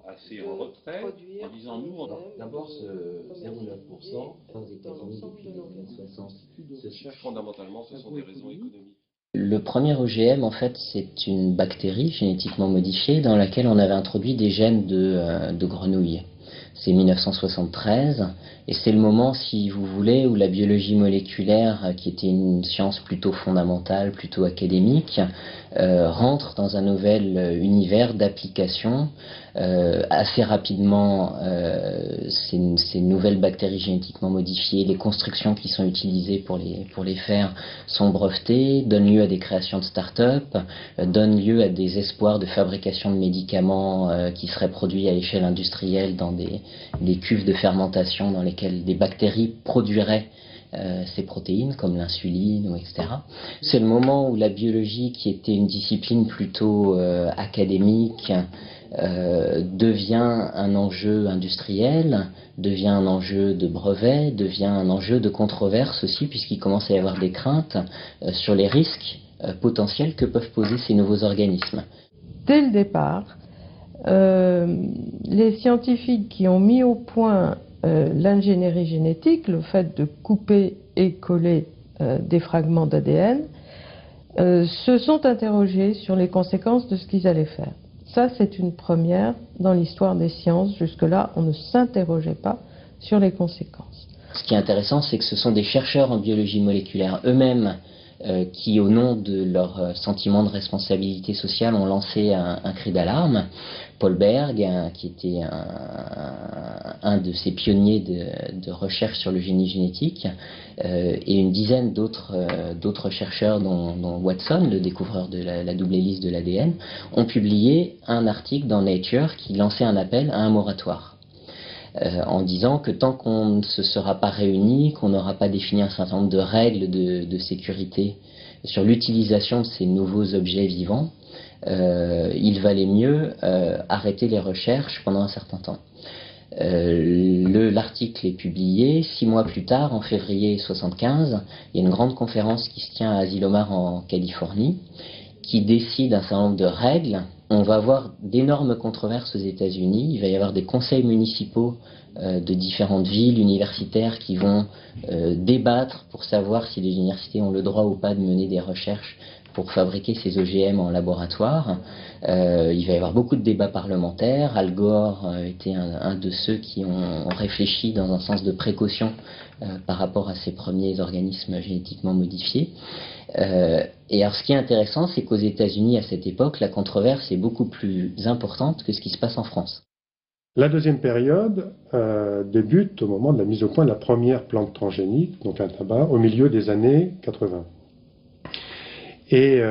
assez en retrait, en disant nous, d'abord ce 0,9% aux États-Unis depuis les années 60. Fondamentalement, ce sont des raisons économiques. Le premier OGM, en fait, c'est une bactérie génétiquement modifiée dans laquelle on avait introduit des gènes de grenouilles. C'est 1973, et c'est le moment, si vous voulez, où la biologie moléculaire, qui était une science plutôt fondamentale, plutôt académique, rentre dans un nouvel univers d'application. Assez rapidement, ces nouvelles bactéries génétiquement modifiées, les constructions qui sont utilisées pour les faire sont brevetées, donnent lieu à des créations de start-up, donnent lieu à des espoirs de fabrication de médicaments qui seraient produits à échelle industrielle dans des cuves de fermentation dans lesquelles des bactéries produiraient ces protéines comme l'insuline, etc. C'est le moment où la biologie, qui était une discipline plutôt académique, devient un enjeu industriel, devient un enjeu de brevet, devient un enjeu de controverse aussi, puisqu'il commence à y avoir des craintes sur les risques potentiels que peuvent poser ces nouveaux organismes. Dès le départ, les scientifiques qui ont mis au point l'ingénierie génétique, le fait de couper et coller des fragments d'ADN, se sont interrogés sur les conséquences de ce qu'ils allaient faire. Ça, c'est une première dans l'histoire des sciences. Jusque-là, on ne s'interrogeait pas sur les conséquences. Ce qui est intéressant, c'est que ce sont des chercheurs en biologie moléculaire eux-mêmes qui, au nom de leur sentiment de responsabilité sociale, ont lancé un cri d'alarme. Paul Berg, qui était un de ces pionniers de recherche sur le génie génétique, et une dizaine d'autres chercheurs, dont Watson, le découvreur de la double hélice de l'ADN, ont publié un article dans Nature qui lançait un appel à un moratoire. En disant que tant qu'on ne se sera pas réunis, qu'on n'aura pas défini un certain nombre de règles de sécurité sur l'utilisation de ces nouveaux objets vivants, il valait mieux arrêter les recherches pendant un certain temps. L'article est publié. 6 mois plus tard, en février 1975, il y a une grande conférence qui se tient à Asilomar en Californie, qui décide un certain nombre de règles. On va avoir d'énormes controverses aux États-Unis. Il va y avoir des conseils municipaux de différentes villes universitaires qui vont débattre pour savoir si les universités ont le droit ou pas de mener des recherches pour fabriquer ces OGM en laboratoire. Il va y avoir beaucoup de débats parlementaires. Al Gore était un de ceux qui ont réfléchi dans un sens de précaution par rapport à ces premiers organismes génétiquement modifiés. Et alors ce qui est intéressant, c'est qu'aux États-Unis, à cette époque, la controverse est beaucoup plus importante que ce qui se passe en France. La deuxième période débute au moment de la mise au point de la première plante transgénique, donc un tabac, au milieu des années 80. Et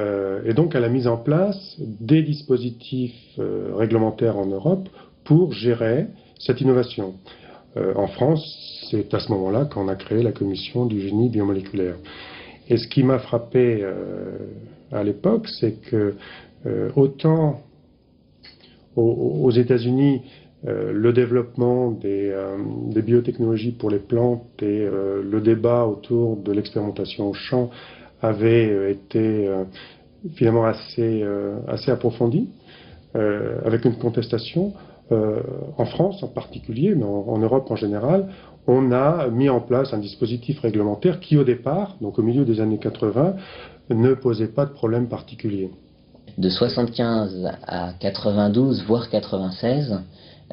donc à la mise en place des dispositifs réglementaires en Europe pour gérer cette innovation. En France, c'est à ce moment-là qu'on a créé la commission du génie biomoléculaire. Et ce qui m'a frappé à l'époque, c'est que autant aux États-Unis, le développement des biotechnologies pour les plantes et le débat autour de l'expérimentation au champ avait été finalement assez approfondi, avec une contestation. En France en particulier, mais en Europe en général, on a mis en place un dispositif réglementaire qui au départ, donc au milieu des années 80, ne posait pas de problème particulier. De 75 à 92, voire 96,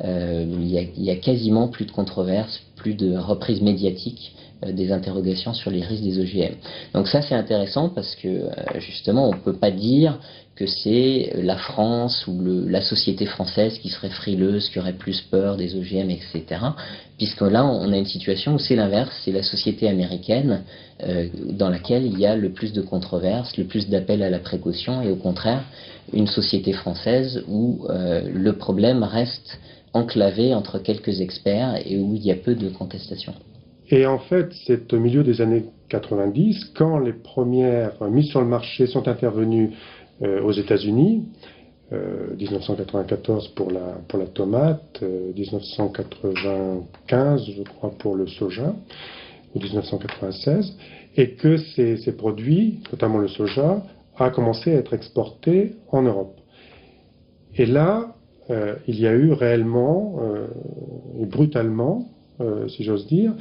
il y a quasiment plus de controverses, plus de reprises médiatiques des interrogations sur les risques des OGM. Donc ça c'est intéressant parce que justement on ne peut pas dire que c'est la France ou la société française qui serait frileuse, qui aurait plus peur des OGM, etc. Puisque là on a une situation où c'est l'inverse, c'est la société américaine dans laquelle il y a le plus de controverses, le plus d'appels à la précaution, et au contraire une société française où le problème reste enclavé entre quelques experts et où il y a peu de contestations. Et en fait, c'est au milieu des années 90, quand les premières mises sur le marché sont intervenues aux États-Unis, 1994 pour la tomate, 1995, je crois, pour le soja, ou 1996, et que ces produits, notamment le soja, a commencé à être exportés en Europe. Et là, il y a eu réellement, et brutalement, si j'ose dire,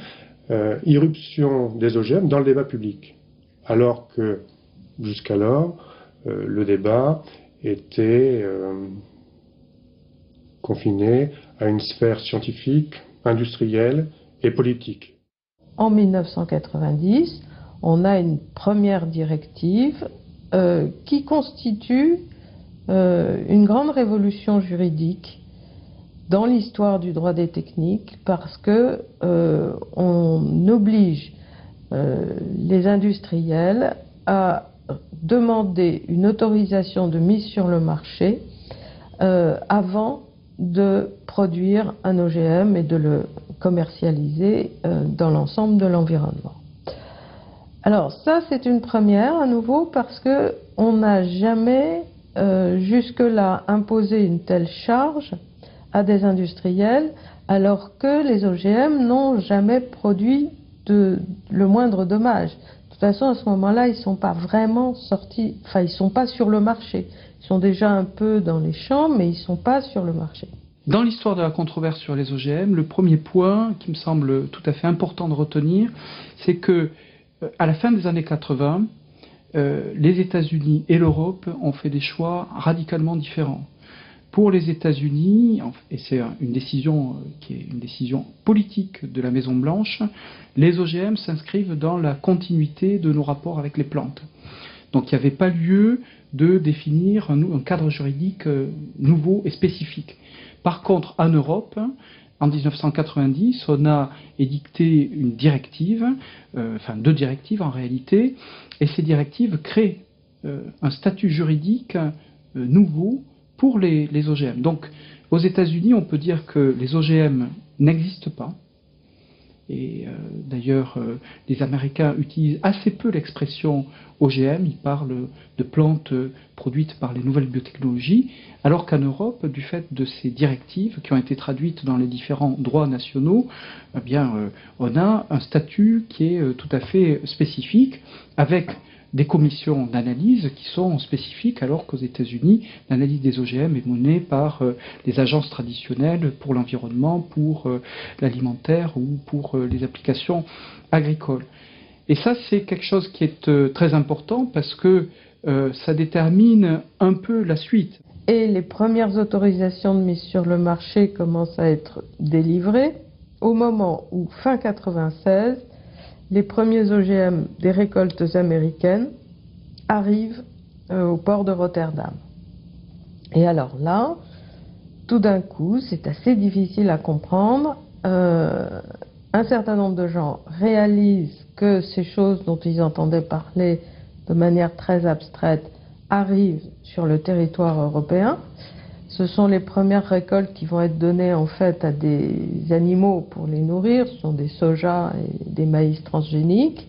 irruption des OGM dans le débat public. Alors que, jusqu'alors, le débat était confiné à une sphère scientifique, industrielle et politique. En 1990, on a une première directive qui constitue une grande révolution juridique dans l'histoire du droit des techniques parce que on oblige les industriels à demander une autorisation de mise sur le marché avant de produire un OGM et de le commercialiser dans l'ensemble de l'environnement. Alors ça, c'est une première à nouveau parce que on n'a jamais jusque-là imposé une telle charge à des industriels alors que les OGM n'ont jamais produit le moindre dommage. De toute façon, à ce moment-là, ils ne sont pas vraiment sortis, enfin, ils ne sont pas sur le marché. Ils sont déjà un peu dans les champs, mais ils ne sont pas sur le marché. Dans l'histoire de la controverse sur les OGM, le premier point qui me semble tout à fait important de retenir, c'est que à la fin des années 80, les États-Unis et l'Europe ont fait des choix radicalement différents. Pour les États-Unis, et c'est une décision qui est une décision politique de la Maison-Blanche, les OGM s'inscrivent dans la continuité de nos rapports avec les plantes. Donc il n'y avait pas lieu de définir un cadre juridique nouveau et spécifique. Par contre, en Europe, en 1990, on a édicté une directive, enfin 2 directives en réalité, et ces directives créent un statut juridique nouveau pour les OGM. Donc, aux États-Unis, on peut dire que les OGM n'existent pas. Et d'ailleurs, les Américains utilisent assez peu l'expression OGM, ils parlent de plantes produites par les nouvelles biotechnologies, alors qu'en Europe, du fait de ces directives qui ont été traduites dans les différents droits nationaux, eh bien, on a un statut qui est tout à fait spécifique, avec des commissions d'analyse qui sont spécifiques, alors qu'aux États-Unis, l'analyse des OGM est menée par les agences traditionnelles pour l'environnement, pour l'alimentaire ou pour les applications agricoles. Et ça, c'est quelque chose qui est très important parce que ça détermine un peu la suite. Et les premières autorisations de mise sur le marché commencent à être délivrées au moment où, fin 96, les premiers OGM des récoltes américaines arrivent au port de Rotterdam. Et alors là, tout d'un coup, c'est assez difficile à comprendre. Un certain nombre de gens réalisent que ces choses dont ils entendaient parler de manière très abstraite arrivent sur le territoire européen. Ce sont les premières récoltes qui vont être données en fait à des animaux pour les nourrir. Ce sont des sojas et des maïs transgéniques.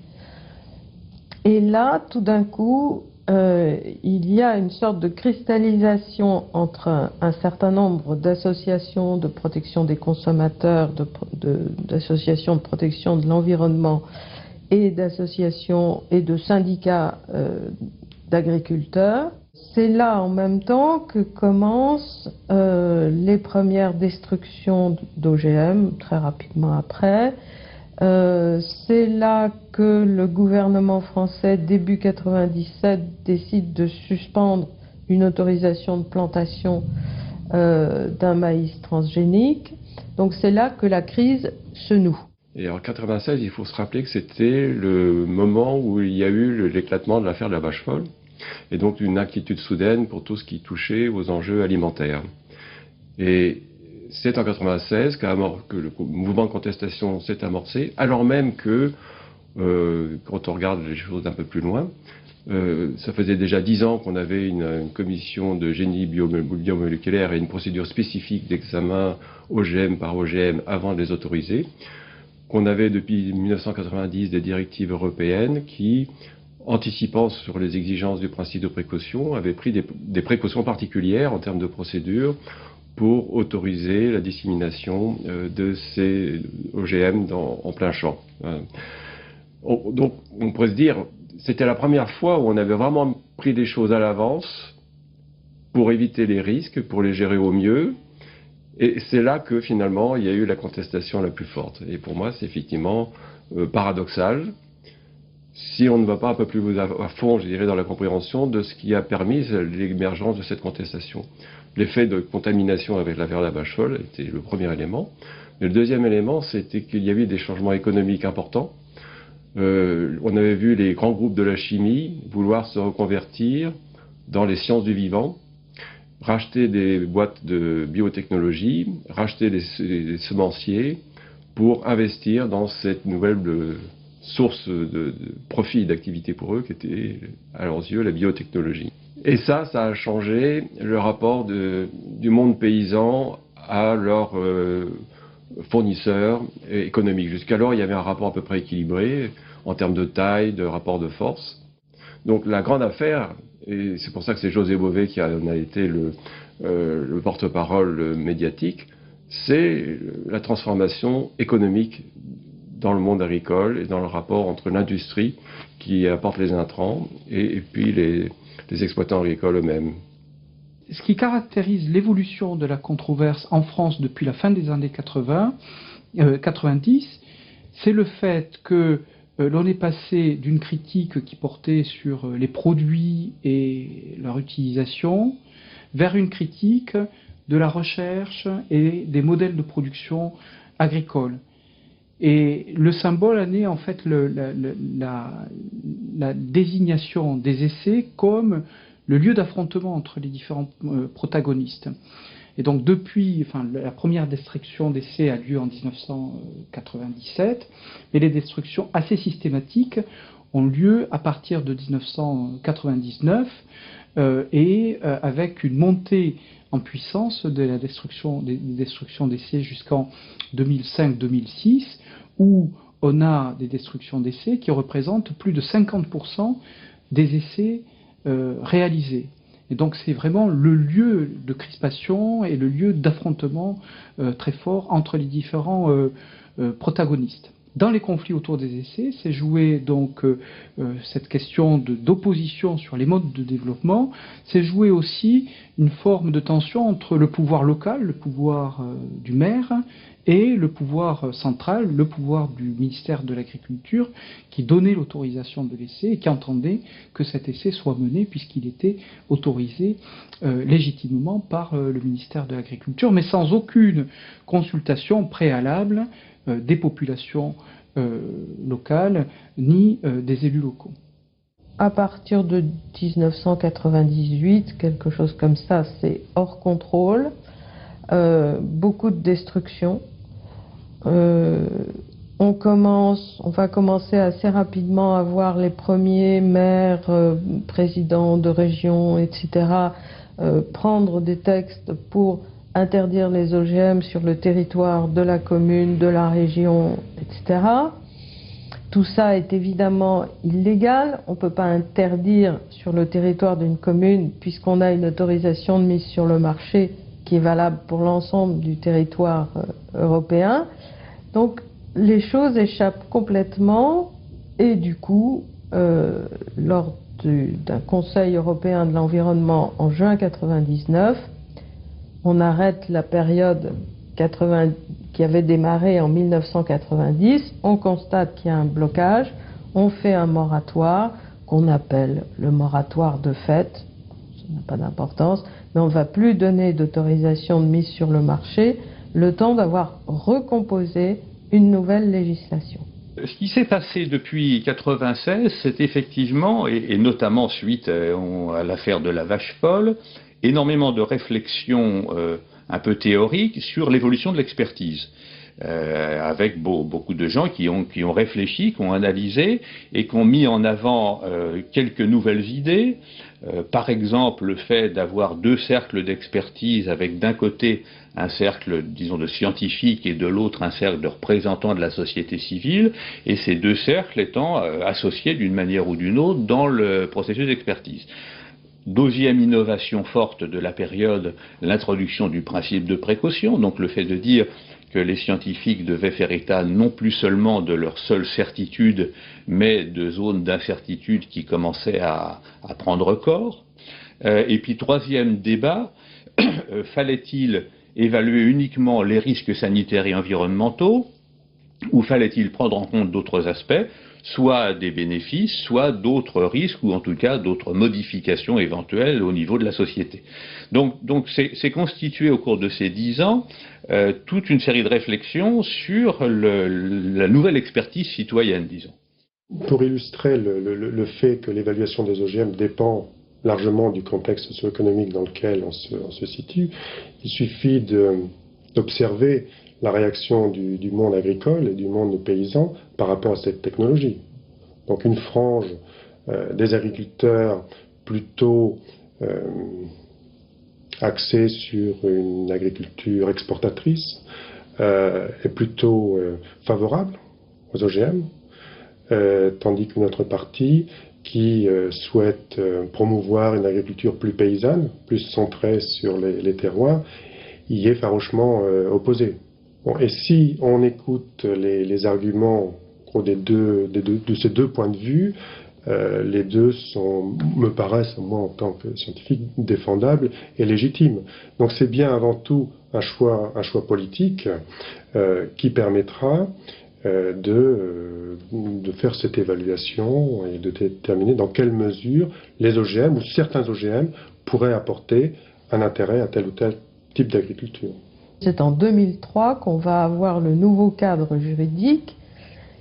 Et là, tout d'un coup, il y a une sorte de cristallisation entre un certain nombre d'associations de protection des consommateurs, d'associations de protection de l'environnement et d'associations et de syndicats d'agriculteurs. C'est là en même temps que commencent les premières destructions d'OGM, très rapidement après. C'est là que le gouvernement français, début 97, décide de suspendre une autorisation de plantation d'un maïs transgénique. Donc c'est là que la crise se noue. Et en 96, il faut se rappeler que c'était le moment où il y a eu l'éclatement de l'affaire de la vache folle, et donc une inquiétude soudaine pour tout ce qui touchait aux enjeux alimentaires. Et c'est en 96 que le mouvement de contestation s'est amorcé, alors même que, quand on regarde les choses d'un peu plus loin, ça faisait déjà 10 ans qu'on avait une commission de génie biomoléculaire et une procédure spécifique d'examen OGM par OGM avant de les autoriser, qu'on avait depuis 1990 des directives européennes qui, anticipant sur les exigences du principe de précaution, avaient pris des précautions particulières en termes de procédure pour autoriser la dissémination de ces OGM en plein champ. Donc on pourrait se dire, c'était la première fois où on avait vraiment pris des choses à l'avance pour éviter les risques, pour les gérer au mieux, Et c'est là que finalement il y a eu la contestation la plus forte. Et pour moi c'est effectivement paradoxal si on ne va pas un peu plus à fond, je dirais, dans la compréhension de ce qui a permis l'émergence de cette contestation. L'effet de contamination avec l'affaire de la vache folle était le premier élément. Et le deuxième élément, c'était qu'il y avait des changements économiques importants. On avait vu les grands groupes de la chimie vouloir se reconvertir dans les sciences du vivant, racheter des boîtes de biotechnologie, racheter des semenciers pour investir dans cette nouvelle source de profit et d'activité pour eux qui était, à leurs yeux, la biotechnologie. Et ça a changé le rapport du monde paysan à leurs fournisseurs économiques. Jusqu'alors, il y avait un rapport à peu près équilibré en termes de taille, de rapport de force. Donc la grande affaire, et c'est pour ça que c'est José Bové qui en a été le porte-parole médiatique, c'est la transformation économique dans le monde agricole et dans le rapport entre l'industrie qui apporte les intrants et puis les exploitants agricoles eux-mêmes. Ce qui caractérise l'évolution de la controverse en France depuis la fin des années 90, c'est le fait que l'on est passé d'une critique qui portait sur les produits et leur utilisation vers une critique de la recherche et des modèles de production agricole. Et le symbole en est en fait la désignation des essais comme le lieu d'affrontement entre les différents protagonistes. Et donc la première destruction d'essais a lieu en 1997, mais les destructions assez systématiques ont lieu à partir de 1999 avec une montée en puissance de la destruction des destructions d'essais jusqu'en 2005-2006, où on a des destructions d'essais qui représentent plus de 50% des essais réalisés. Et donc c'est vraiment le lieu de crispation et le lieu d'affrontement très fort entre les différents protagonistes. Dans les conflits autour des essais, c'est joué donc cette question d'opposition sur les modes de développement, c'est joué aussi une forme de tension entre le pouvoir local, le pouvoir du maire, et le pouvoir central, le pouvoir du ministère de l'Agriculture, qui donnait l'autorisation de l'essai et qui entendait que cet essai soit mené puisqu'il était autorisé légitimement par le ministère de l'Agriculture, mais sans aucune consultation préalable des populations locales ni des élus locaux. À partir de 1998, quelque chose comme ça, c'est hors contrôle, beaucoup de destruction. On va commencer assez rapidement à voir les premiers maires, présidents de région, etc., prendre des textes pour interdire les OGM sur le territoire de la commune, de la région, etc. Tout ça est évidemment illégal. On ne peut pas interdire sur le territoire d'une commune puisqu'on a une autorisation de mise sur le marché qui est valable pour l'ensemble du territoire européen. Donc les choses échappent complètement et du coup, lors d'un Conseil européen de l'environnement en juin 1999, on arrête la période qui avait démarré en 1990, on constate qu'il y a un blocage, on fait un moratoire qu'on appelle le moratoire de fait, ça n'a pas d'importance, mais on ne va plus donner d'autorisation de mise sur le marché le temps d'avoir recomposé une nouvelle législation. Ce qui s'est passé depuis 1996, c'est effectivement, et notamment suite à l'affaire de la vache folle, énormément de réflexions un peu théoriques sur l'évolution de l'expertise. Avec beaucoup de gens qui ont réfléchi, qui ont analysé et qui ont mis en avant quelques nouvelles idées. Par exemple, le fait d'avoir deux cercles d'expertise avec d'un côté un cercle, disons, de scientifiques et de l'autre un cercle de représentants de la société civile, et ces deux cercles étant associés d'une manière ou d'une autre dans le processus d'expertise. Deuxième innovation forte de la période, l'introduction du principe de précaution, donc le fait de dire que les scientifiques devaient faire état non plus seulement de leur seule certitude, mais de zones d'incertitude qui commençaient à prendre corps. Et puis troisième débat, fallait-il évaluer uniquement les risques sanitaires et environnementaux, ou fallait-il prendre en compte d'autres aspects, soit des bénéfices, soit d'autres risques, ou en tout cas d'autres modifications éventuelles au niveau de la société. Donc c'est constitué au cours de ces 10 ans toute une série de réflexions sur la nouvelle expertise citoyenne, disons. Pour illustrer le fait que l'évaluation des OGM dépend largement du contexte socio-économique dans lequel on se situe, il suffit d'observer la réaction du monde agricole et du monde paysan par rapport à cette technologie. Donc une frange des agriculteurs plutôt axée sur une agriculture exportatrice est plutôt favorable aux OGM, tandis qu'une autre partie qui souhaite promouvoir une agriculture plus paysanne, plus centrée sur les terroirs, y est farouchement opposée. Bon, et si on écoute les arguments de ces deux points de vue, les deux me paraissent, moi en tant que scientifique, défendables et légitimes. Donc c'est bien avant tout un choix politique qui permettra de faire cette évaluation et de déterminer dans quelle mesure les OGM ou certains OGM pourraient apporter un intérêt à tel ou tel type d'agriculture. C'est en 2003 qu'on va avoir le nouveau cadre juridique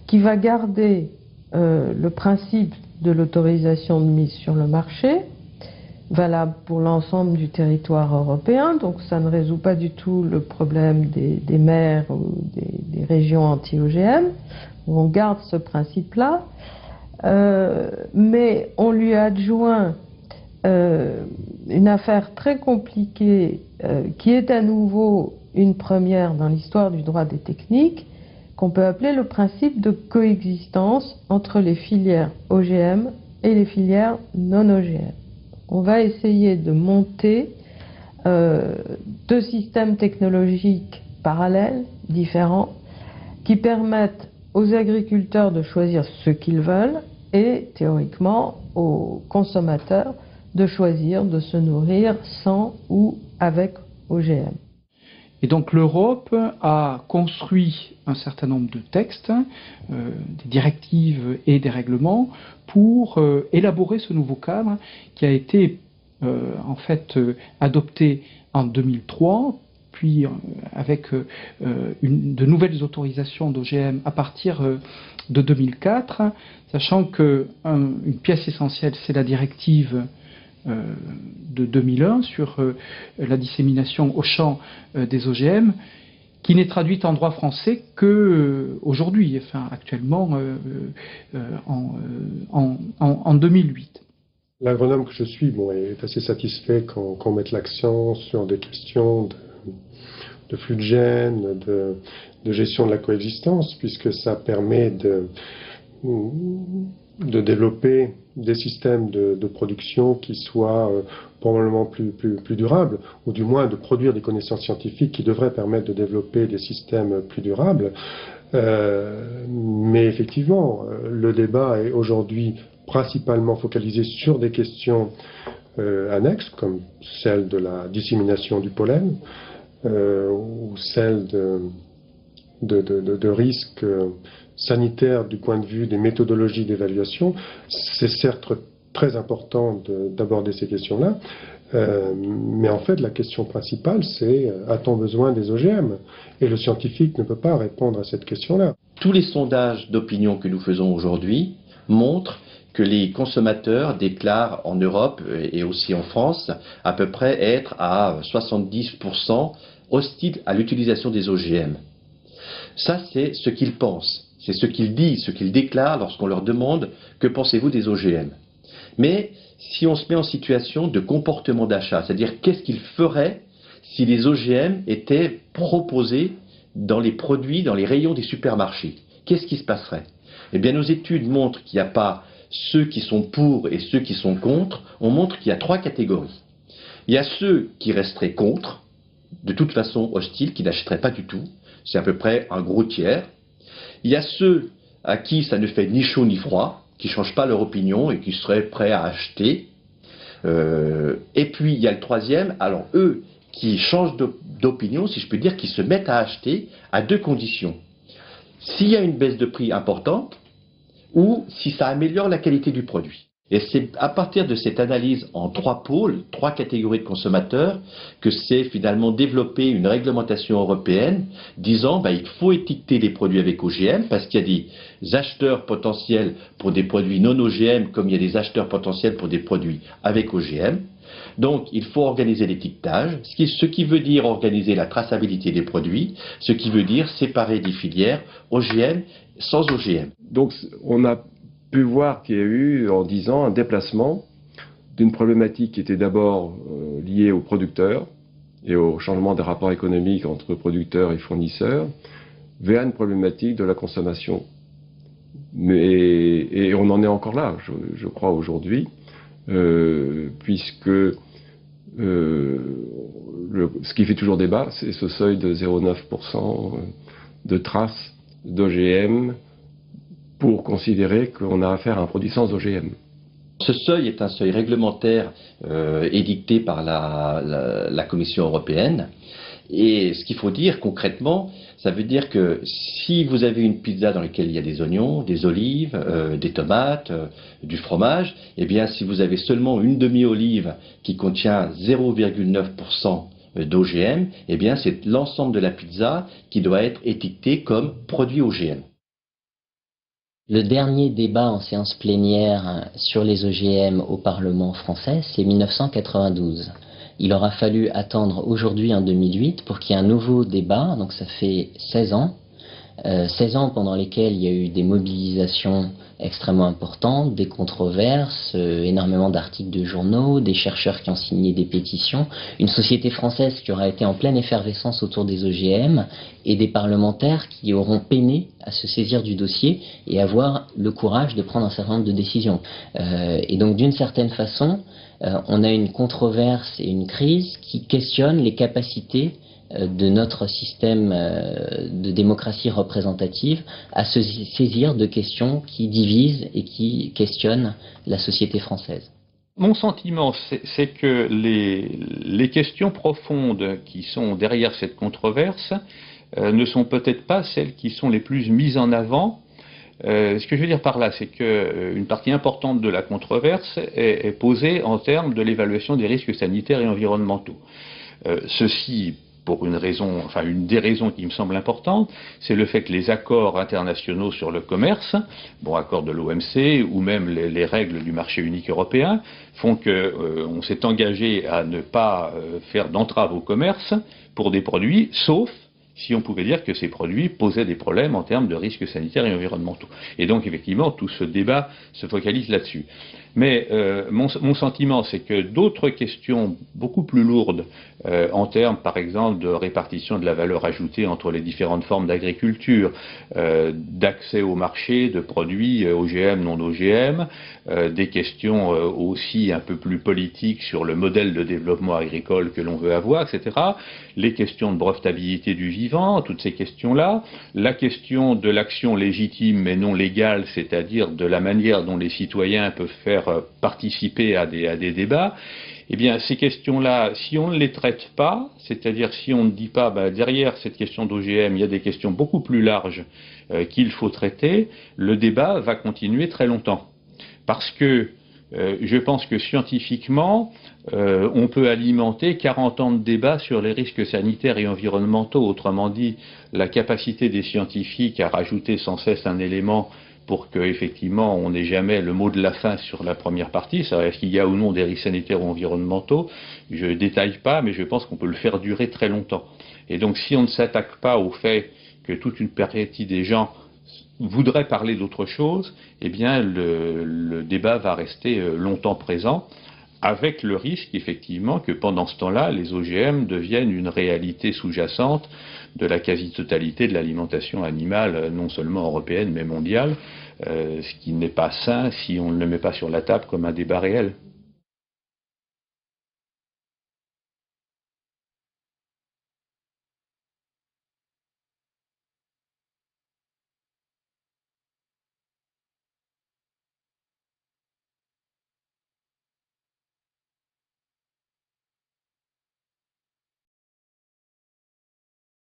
qui va garder le principe de l'autorisation de mise sur le marché, valable pour l'ensemble du territoire européen, donc ça ne résout pas du tout le problème des maires ou des régions anti-OGM. On garde ce principe-là, mais on lui adjoint une affaire très compliquée qui est à nouveau une première dans l'histoire du droit des techniques, qu'on peut appeler le principe de coexistence entre les filières OGM et les filières non-OGM. On va essayer de monter deux systèmes technologiques parallèles, différents, qui permettent aux agriculteurs de choisir ce qu'ils veulent et, théoriquement, aux consommateurs de choisir de se nourrir sans ou avec OGM. Et donc l'Europe a construit un certain nombre de textes, des directives et des règlements pour élaborer ce nouveau cadre qui a été en fait adopté en 2003, puis avec de nouvelles autorisations d'OGM à partir de 2004, sachant qu'une pièce essentielle c'est la directive de 2001 sur la dissémination au champ des OGM, qui n'est traduite en droit français qu'aujourd'hui, enfin actuellement en 2008. L'agronome que je suis est assez satisfait qu'on mette l'accent sur des questions de flux de gènes, de gestion de la coexistence, puisque ça permet de développer des systèmes de production qui soient probablement plus durables, ou du moins de produire des connaissances scientifiques qui devraient permettre de développer des systèmes plus durables. Mais effectivement, le débat est aujourd'hui principalement focalisé sur des questions annexes, comme celle de la dissémination du pollen, ou celle de risques sanitaires du point de vue des méthodologies d'évaluation. C'est certes très important d'aborder ces questions-là, mais en fait la question principale c'est a-t-on besoin des OGM? Et le scientifique ne peut pas répondre à cette question-là. Tous les sondages d'opinion que nous faisons aujourd'hui montrent que les consommateurs déclarent en Europe et aussi en France à peu près être à 70% hostiles à l'utilisation des OGM. Ça, c'est ce qu'ils pensent. C'est ce qu'ils disent, ce qu'ils déclarent lorsqu'on leur demande « Que pensez-vous des OGM ?» Mais si on se met en situation de comportement d'achat, c'est-à-dire qu'est-ce qu'ils feraient si les OGM étaient proposés dans les produits, dans les rayons des supermarchés, qu'est-ce qui se passerait? Eh bien, nos études montrent qu'il n'y a pas ceux qui sont pour et ceux qui sont contre. On montre qu'il y a trois catégories. Il y a ceux qui resteraient contre, de toute façon hostiles, qui n'achèteraient pas du tout. C'est à peu près un gros tiers. Il y a ceux à qui ça ne fait ni chaud ni froid, qui ne changent pas leur opinion et qui seraient prêts à acheter. Et puis il y a le troisième, alors eux, qui changent d'opinion, si je peux dire, qui se mettent à acheter à deux conditions. S'il y a une baisse de prix importante ou si ça améliore la qualité du produit. Et c'est à partir de cette analyse en trois pôles, trois catégories de consommateurs, que c'est finalement développé une réglementation européenne disant il faut étiqueter les produits avec OGM parce qu'il y a des acheteurs potentiels pour des produits non OGM comme il y a des acheteurs potentiels pour des produits avec OGM. Donc il faut organiser l'étiquetage, ce qui veut dire organiser la traçabilité des produits, ce qui veut dire séparer des filières OGM sans OGM. Donc on a pu voir qu'il y a eu en 10 ans un déplacement d'une problématique qui était d'abord liée aux producteurs et au changement des rapports économiques entre producteurs et fournisseurs vers une problématique de la consommation. Et on en est encore là, je crois, aujourd'hui, puisque ce qui fait toujours débat, c'est ce seuil de 0,9% de traces d'OGM pour considérer qu'on a affaire à un produit sans OGM. Ce seuil est un seuil réglementaire édicté par la Commission européenne. Et ce qu'il faut dire concrètement, ça veut dire que si vous avez une pizza dans laquelle il y a des oignons, des olives, des tomates, du fromage, eh bien si vous avez seulement une demi-olive qui contient 0,9% d'OGM, eh bien c'est l'ensemble de la pizza qui doit être étiqueté comme produit OGM. Le dernier débat en séance plénière sur les OGM au Parlement français, c'est 1992. Il aura fallu attendre aujourd'hui, en 2008, pour qu'il y ait un nouveau débat, donc ça fait 16 ans. 16 ans pendant lesquels il y a eu des mobilisations extrêmement importantes, des controverses, énormément d'articles de journaux, des chercheurs qui ont signé des pétitions, une société française qui aura été en pleine effervescence autour des OGM et des parlementaires qui auront peiné à se saisir du dossier et avoir le courage de prendre un certain nombre de décisions. Et donc d'une certaine façon, on a une controverse et une crise qui questionnent les capacités de notre système de démocratie représentative à se saisir de questions qui divisent et qui questionnent la société française. Mon sentiment, c'est que les questions profondes qui sont derrière cette controverse ne sont peut-être pas celles qui sont les plus mises en avant. Ce que je veux dire par là, c'est qu'une partie importante de la controverse est posée en termes de l'évaluation des risques sanitaires et environnementaux. Ceci pour une raison, enfin une des raisons qui me semble importante, c'est le fait que les accords internationaux sur le commerce, accords de l'OMC ou même les règles du marché unique européen, font qu'on s'est engagé à ne pas faire d'entrave au commerce pour des produits, sauf si on pouvait dire que ces produits posaient des problèmes en termes de risques sanitaires et environnementaux. Et donc, effectivement, tout ce débat se focalise là-dessus. Mais mon sentiment, c'est que d'autres questions beaucoup plus lourdes, en termes, par exemple, de répartition de la valeur ajoutée entre les différentes formes d'agriculture, d'accès au marché de produits OGM, non OGM, des questions aussi un peu plus politiques sur le modèle de développement agricole que l'on veut avoir, etc., les questions de brevetabilité du vivant, toutes ces questions-là, la question de l'action légitime mais non légale, c'est-à-dire de la manière dont les citoyens peuvent faire participer à des débats, eh bien ces questions-là, si on ne les traite pas, c'est-à-dire si on ne dit pas derrière cette question d'OGM, il y a des questions beaucoup plus larges qu'il faut traiter, le débat va continuer très longtemps. Parce que je pense que scientifiquement, on peut alimenter 40 ans de débat sur les risques sanitaires et environnementaux, autrement dit, la capacité des scientifiques à rajouter sans cesse un élément pour qu'effectivement on n'ait jamais le mot de la fin sur la première partie, c'est-à-dire est-ce qu'il y a ou non des risques sanitaires ou environnementaux, je ne détaille pas, mais je pense qu'on peut le faire durer très longtemps. Et donc si on ne s'attaque pas au fait que toute une partie des gens voudraient parler d'autre chose, eh bien le débat va rester longtemps présent, avec le risque effectivement que pendant ce temps-là, les OGM deviennent une réalité sous-jacente de la quasi-totalité de l'alimentation animale, non seulement européenne mais mondiale, ce qui n'est pas sain si on ne le met pas sur la table comme un débat réel.